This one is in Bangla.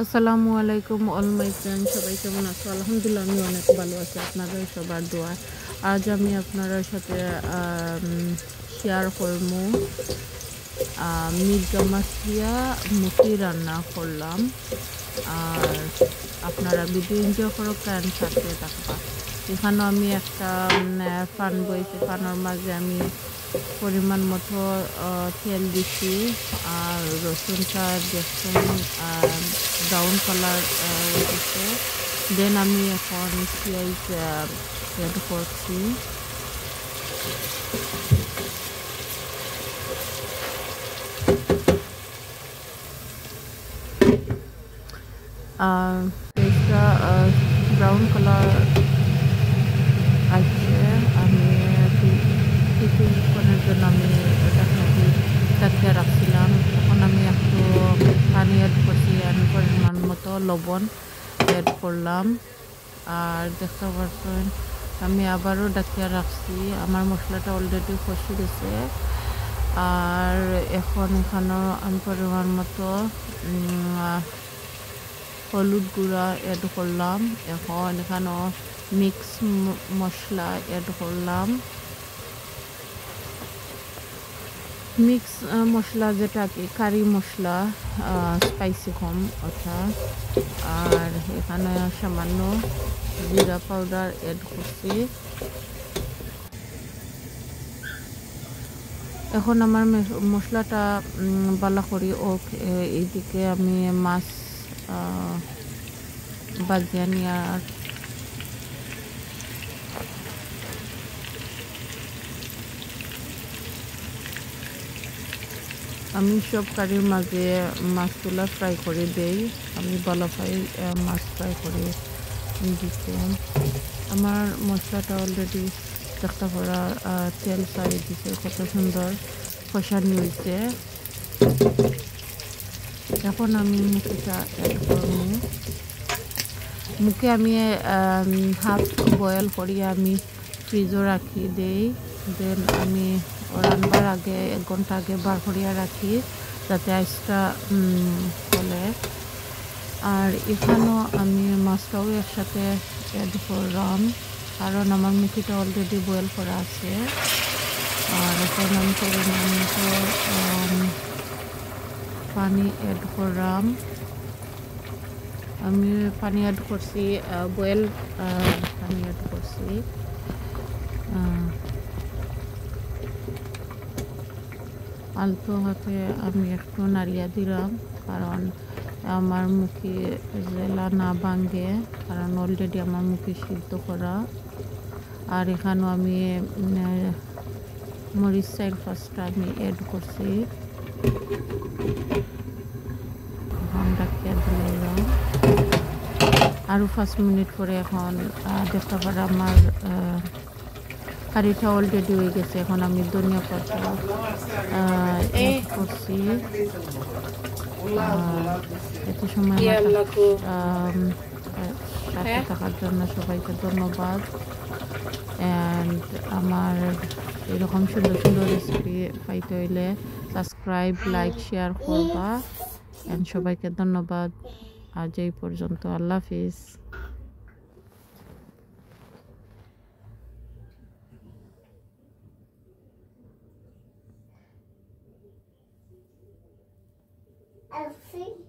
আসসালামু আলাইকুম অল মাই ফ্রেন্ড, সবাই কেমন আছো? আলহামদুলিল্লাহ আমি অনেক ভালো আছি, আপনাদের সবার দোয়া। আজ আমি আপনার সাথে শেয়ার করবো মির্গা মাছ দিয়া মুটি রান্না করলাম। আর আপনারা ভিডিও এনজয় করো, কারণ সাথে থাকবা। এখানেও আমি একটা পান বইছি, পানের মাঝে আমি পরিমাণ মতো তেল দিছি। আর রসুনটা দেখুন ব্রাউন কালার হয়েছে। দেন আমি এখন পেঁয়াজ অ্যাড করছি। পেঁয়াজটা ব্রাউন কালার আছে। আমি কিছুক্ষণের জন্য আমি ঢাকিয়ে রাখছিলাম। এখন আমি একটু পানি অ্যাড করছি, আমি পরিমাণ মতো লবণ অ্যাড করলাম। আর দেখতে পাচ্ছেন আমি আবারও ঢাকিয়ে রাখছি। আমার মশলাটা অলরেডি কষে গেছে। আর এখন এখানেও আমি পরিমাণ মতো হলুদ গুঁড়া অ্যাড করলাম। এখন এখানেও মিক্স মশলা অ্যাড করলাম। মিক্স মশলা যেটা কি কারি মশলা, স্পাইসি কম অর্থাৎ। আর এখানে সামান্য জিরা পাউডার অ্যাড করছি। এখন আমার মশলাটা বালা করি এইদিকে আমি মাছ বাজিয়া নেওয়ার আমি সব কারির মাঝে মাছগুলা ফ্রাই করে দেই। আমি ভালো পাই মাছ ফ্রাই করে দিতে। আমার মশলাটা অলরেডি দেখতে পারা তেল ছাড়িয়ে দিছে, কত সুন্দর কষানি হয়েছে। এখন আমি মুখিটা অ্যাড করবো। মুখে আমি হাফ বয়েল করি আমি ফ্রিজও রাখি দেই। দেন আমি রান্নার আগে 1 ঘন্টা আগে বার করিয়া রাখি, যাতে আইসটা হলে। আর এখানেও আমি মাছটাও একসাথে অ্যাড করলাম, কারণ আমার মুখিটা অলরেডি বয়েল করা আছে। আর এখন আমি পরিমাণ মতো পানি অ্যাড করলাম। আমি পানি অ্যাড করছি, বয়েল পানি অ্যাড করছি। আলতো হাতে আমি একটু নাড়িয়ে দিলাম, কারণ আমার মুখে জেলা না ভাঙে, কারণ অলরেডি আমার মুখে সিদ্ধ করা। আর এখানেও আমি মরিচ চাইল ফার্স্টটা আমি অ্যাড করছি। এখন ডাকিয়ে দিলাম। আরও 5 মিনিট পরে এখন দেখতে পারে আমার কারিটা অলরেডি হয়ে গেছে। এখন আমি ধনিয়া পাতা অ্যাড করছি। এত সময় সাথে থাকার জন্য সবাইকে ধন্যবাদ। অ্যান্ড আমার এরকম সুন্দর সুন্দর রেসিপি পাইতে হইলে সাবস্ক্রাইব, লাইক, শেয়ার করবা। অ্যান্ড সবাইকে ধন্যবাদ। আজ এই পর্যন্ত, আল্লাহ হাফিজ। Elsie.